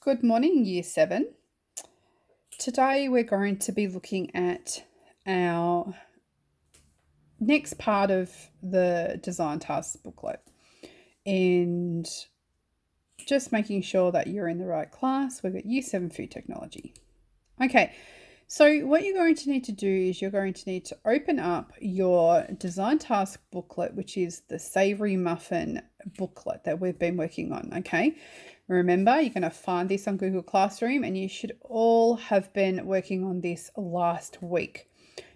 Good morning, Year 7. Today we're going to be looking at our next part of the Design Tasks booklet and just making sure that you're in the right class. We've got Year 7 Food Technology. Okay, so what you're going to need to do is you're going to need to open up your Design Task booklet, which is the Savoury Muffin booklet that we've been working on, okay? Remember, you're going to find this on Google Classroom and you should all have been working on this last week.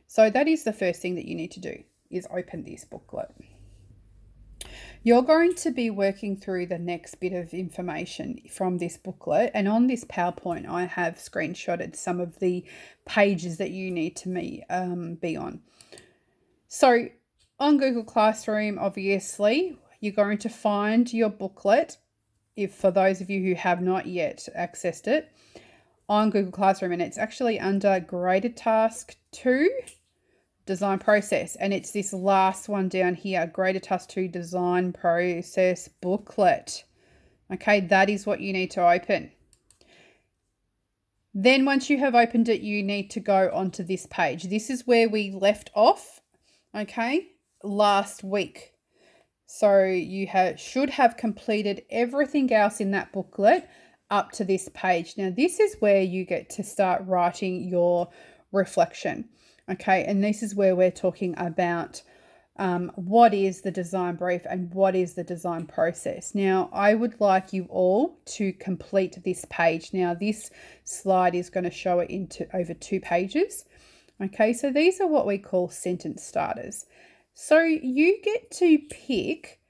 So that is the first thing that you need to do, is open this booklet. You're going to be working through the next bit of information from this booklet, and on this PowerPoint I have screenshotted some of the pages that you need to be on. So on Google Classroom, obviously, you're going to find your booklet, if for those of you who have not yet accessed it, on Google Classroom, and it's actually under Graded Task 2, Design Process, and it's this last one down here, Graded Task 2 Design Process Booklet. Okay, that is what you need to open. Then once you have opened it, you need to go onto this page. This is where we left off, okay, last week. So you should have completed everything else in that booklet up to this page. Now, this is where you get to start writing your reflection, okay? And this is where we're talking about what is the design brief and what is the design process. Now, I would like you all to complete this page. Now, this slide is going to show it into over 2 pages. Okay, so these are what we call sentence starters. So you get to pick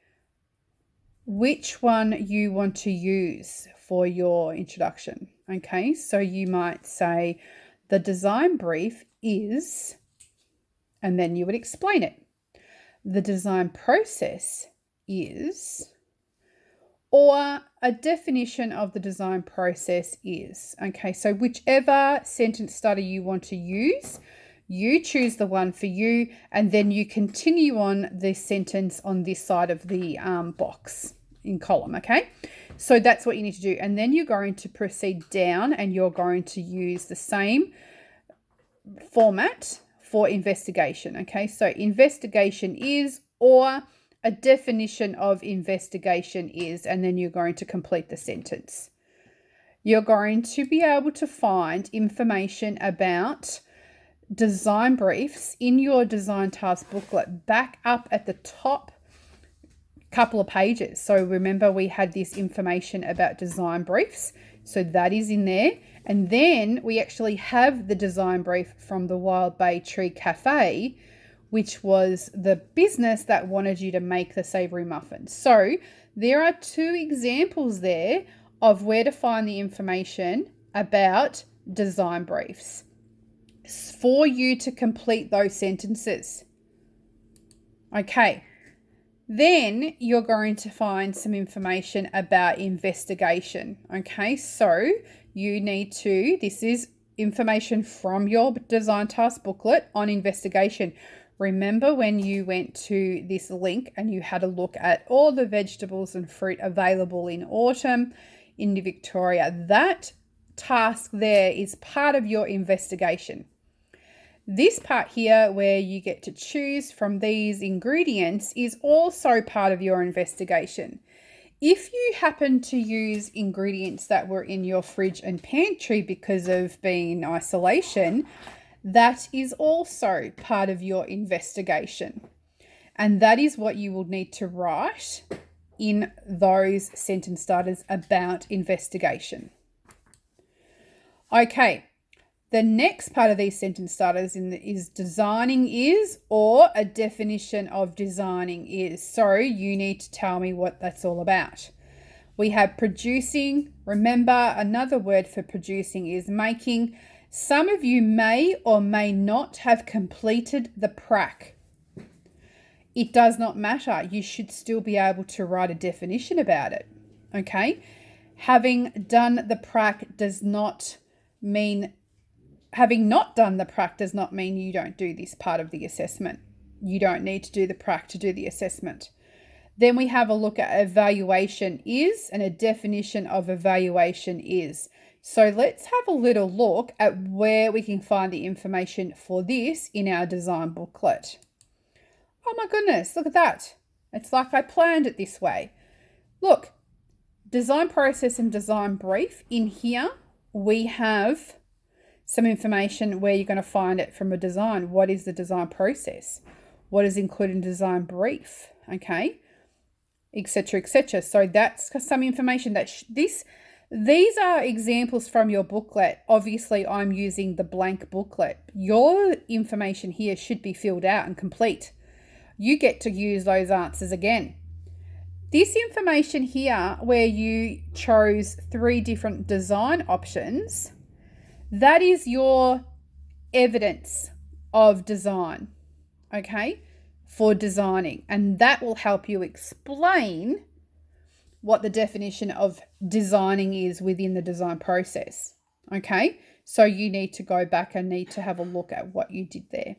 which one you want to use for your introduction. Okay, so you might say the design brief is, and then you would explain it. The design process is, or a definition of the design process is. Okay, so whichever sentence starter you want to use, you choose the one for you, and then you continue on this sentence on this side of the box in column, okay? So that's what you need to do. And then you're going to proceed down and you're going to use the same format for investigation, okay? So investigation is, or a definition of investigation is, and then you're going to complete the sentence. You're going to be able to find information about design briefs in your design task booklet back up at the top couple of pages. So remember, we had this information about design briefs, so that is in there. And then we actually have the design brief from the Wild Bay Tree Cafe, which was the business that wanted you to make the savoury muffins. So there are 2 examples there of where to find the information about design briefs for you to complete those sentences. Okay, then you're going to find some information about investigation. Okay, so you need to, this is information from your design task booklet on investigation. Remember when you went to this link and you had a look at all the vegetables and fruit available in autumn in Victoria? That task there is part of your investigation. This part here where you get to choose from these ingredients is also part of your investigation. If you happen to use ingredients that were in your fridge and pantry because of being in isolation, that is also part of your investigation. And that is what you will need to write in those sentence starters about investigation. Okay. The next part of these sentence starters is designing is, or a definition of designing is. So you need to tell me what that's all about. We have producing. Remember, another word for producing is making. Some of you may or may not have completed the prac. It does not matter. You should still be able to write a definition about it. Okay? Having done the prac does not mean Having not done the prac does not mean you don't do this part of the assessment. You don't need to do the prac to do the assessment. Then we have a look at evaluation is and a definition of evaluation is. So let's have a little look at where we can find the information for this in our design booklet. Oh my goodness, look at that. It's like I planned it this way. Look, design process and design brief. In here, we have some information where you're going to find it from a design. What is the design process? What is included in design brief? Okay, etc., etc. So that's some information that these are examples from your booklet. Obviously, I'm using the blank booklet. Your information here should be filled out and complete. You get to use those answers again. This information here, where you chose 3 different design options, that is your evidence of design, okay, for designing. And that will help you explain what the definition of designing is within the design process, okay? So you need to go back and need to have a look at what you did there.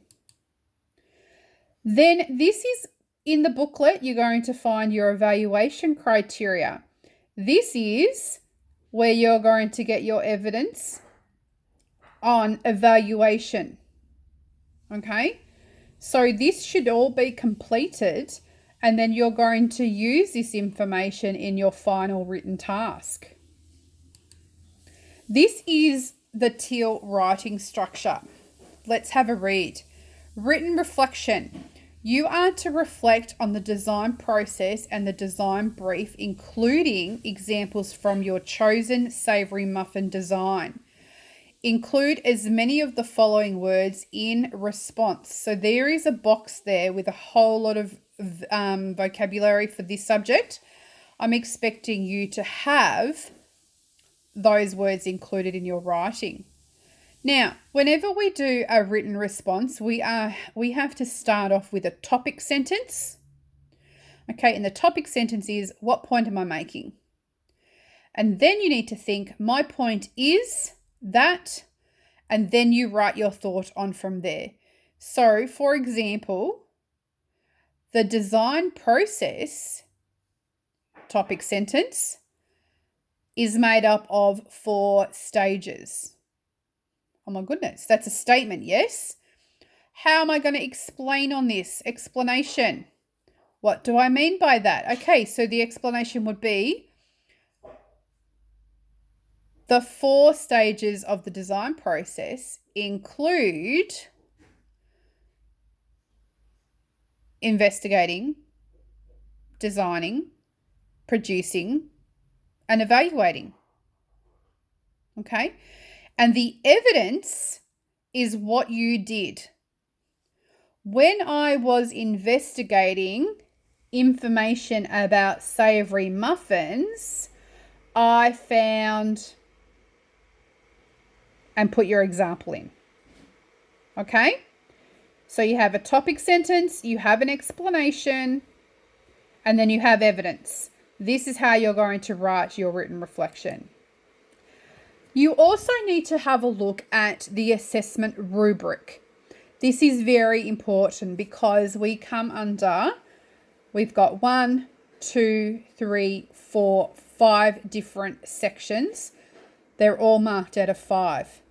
Then this is in the booklet, you're going to find your evaluation criteria. This is where you're going to get your evidence on evaluation, okay? So this should all be completed, and then you're going to use this information in your final written task. This is the teal writing structure. Let's have a read. Written reflection. You are to reflect on the design process and the design brief, including examples from your chosen savoury muffin design. Include as many of the following words in response. So there is a box there with a whole lot of vocabulary for this subject. I'm expecting you to have those words included in your writing. Now, whenever we do a written response, we have to start off with a topic sentence. Okay, and the topic sentence is, what point am I making? And then you need to think, my point is that, and then you write your thought on from there. So, for example, the design process topic sentence is made up of 4 stages. Oh my goodness, that's a statement, yes? How am I going to explain on this? Explanation. What do I mean by that? Okay, so the explanation would be the 4 stages of the design process include investigating, designing, producing, and evaluating. Okay? And the evidence is what you did. When I was investigating information about savoury muffins, I found, and put your example in. Okay? So you have a topic sentence, you have an explanation, and then you have evidence. This is how you're going to write your written reflection. You also need to have a look at the assessment rubric. This is very important because we come under, we've got 1, 2, 3, 4, 5 different sections. They're all marked out of 5.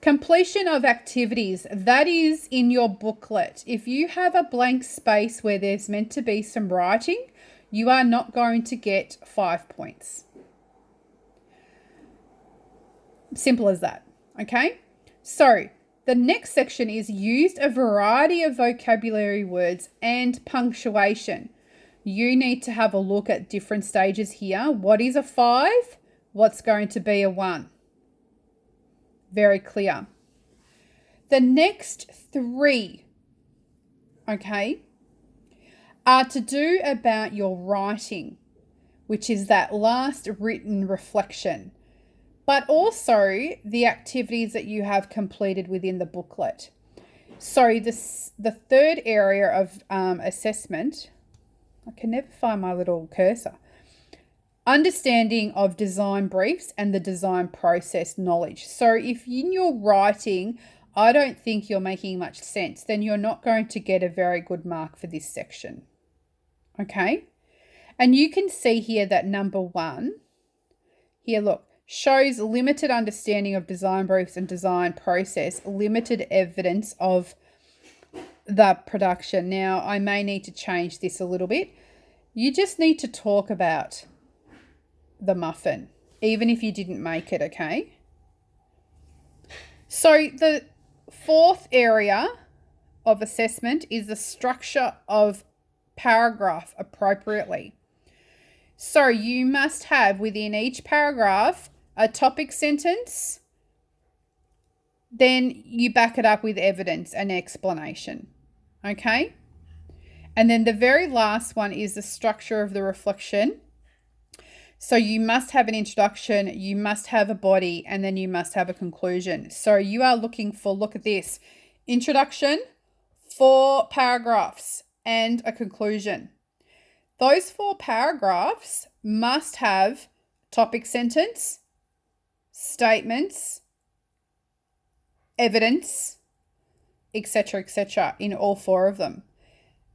Completion of activities, that is in your booklet. If you have a blank space where there's meant to be some writing, you are not going to get 5 points. Simple as that, okay? So the next section is used a variety of vocabulary words and punctuation. You need to have a look at different stages here. What is a 5? What's going to be a 1? Very clear. The next 3, okay, are to do about your writing, which is that last written reflection, but also the activities that you have completed within the booklet. So the third area of assessment, I can never find my little cursor. Understanding of design briefs and the design process knowledge. So if in your writing, I don't think you're making much sense, then you're not going to get a very good mark for this section. Okay. And you can see here that number 1, here, look, shows limited understanding of design briefs and design process, limited evidence of the production. Now, I may need to change this a little bit. You just need to talk about the muffin, even if you didn't make it, okay? So the 4th area of assessment is the structure of paragraph appropriately. So you must have within each paragraph a topic sentence, then you back it up with evidence and explanation, okay? And then the very last one is the structure of the reflection. So you must have an introduction, you must have a body, and then you must have a conclusion. So you are looking for, look at this, introduction, 4 paragraphs, and a conclusion. Those 4 paragraphs must have topic sentence, statements, evidence, etc., in all 4 of them.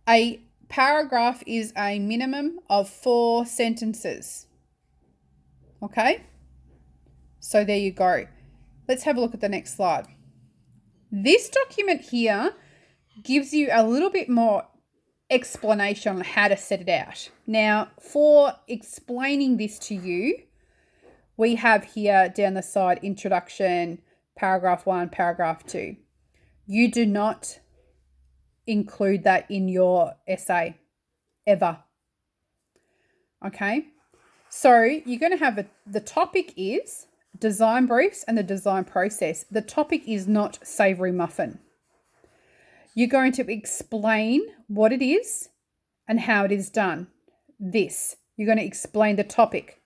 A paragraph is a minimum of 4 sentences. Okay? So there you go. Let's have a look at the next slide. This document here gives you a little bit more explanation on how to set it out. Now, for explaining this to you, we have here down the side introduction, paragraph 1, paragraph 2. You do not include that in your essay ever. Okay? So you're going to have the topic is design briefs and the design process. The topic is not savoury muffin. You're going to explain what it is and how it is done. You're going to explain the topic.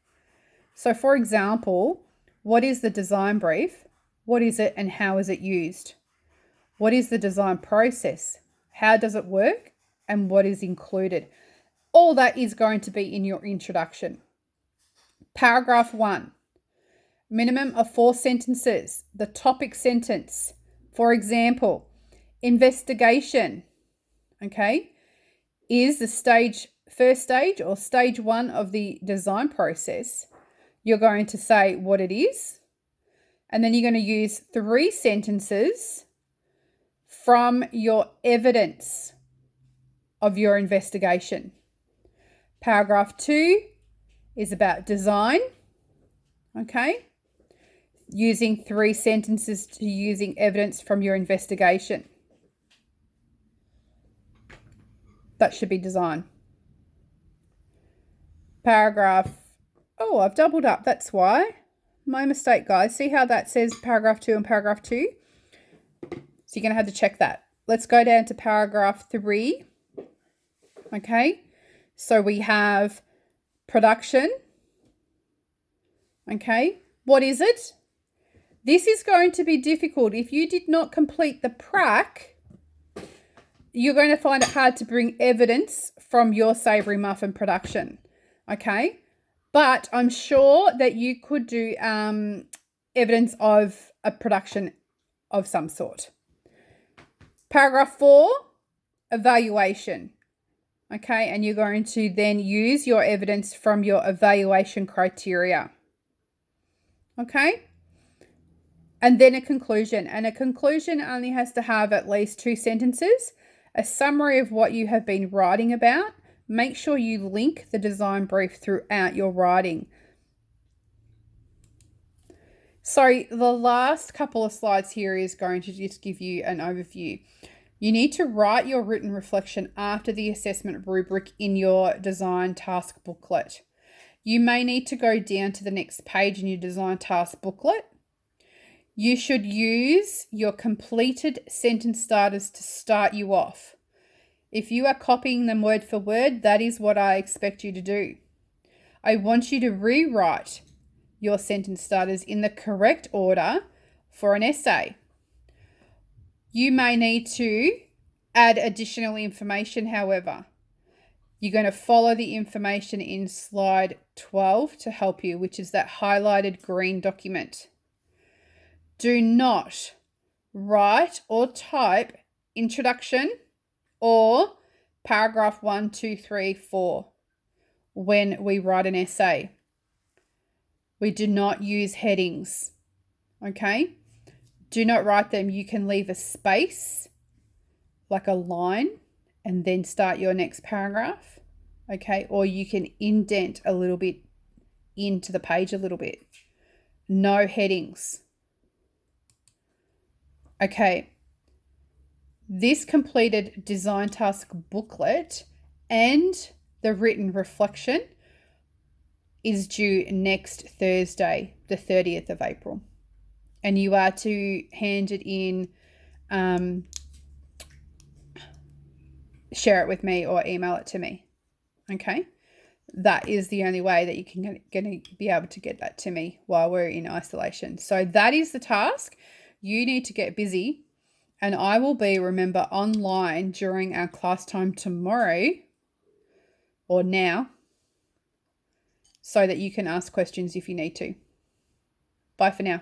So for example, what is the design brief? What is it and how is it used? What is the design process? How does it work? And what is included? All that is going to be in your introduction. Paragraph 1, minimum of 4 sentences. The topic sentence, for example, investigation, okay, is the first stage or stage 1 of the design process. You're going to say what it is, and then you're going to use 3 sentences from your evidence of your investigation. Paragraph 2 is about design, okay, using 3 sentences to using evidence from your investigation. That should be design. Paragraph, I've doubled up, that's why. My mistake, guys. See how that says paragraph 2 and paragraph 2? So you're going to have to check that. Let's go down to paragraph 3. Okay, so we have production. Okay, what is it? This is going to be difficult. If you did not complete the prac, you're going to find it hard to bring evidence from your savoury muffin production. Okay, but I'm sure that you could do evidence of a production of some sort. Paragraph 4, evaluation. Okay, and you're going to then use your evidence from your evaluation criteria. Okay, and then a conclusion. And a conclusion only has to have at least 2 sentences, a summary of what you have been writing about. Make sure you link the design brief throughout your writing. So the last couple of slides here is going to just give you an overview. You need to write your written reflection after the assessment rubric in your design task booklet. You may need to go down to the next page in your design task booklet. You should use your completed sentence starters to start you off. If you are copying them word for word, that is what I expect you to do. I want you to rewrite your sentence starters in the correct order for an essay. You may need to add additional information, however. You're going to follow the information in slide 12 to help you, which is that highlighted green document. Do not write or type introduction or paragraph 1, 2, 3, 4, when we write an essay, we do not use headings, okay? Do not write them. You can leave a space, like a line, and then start your next paragraph, okay? Or you can indent a little bit into the page a little bit. No headings. Okay. This completed design task booklet and the written reflection is due next Thursday, the 30th of April. And you are to hand it in, share it with me or email it to me. Okay. That is the only way that you can going to be able to get that to me while we're in isolation. So that is the task. You need to get busy, and I will be, remember, online during our class time tomorrow or now, so that you can ask questions if you need to. Bye for now.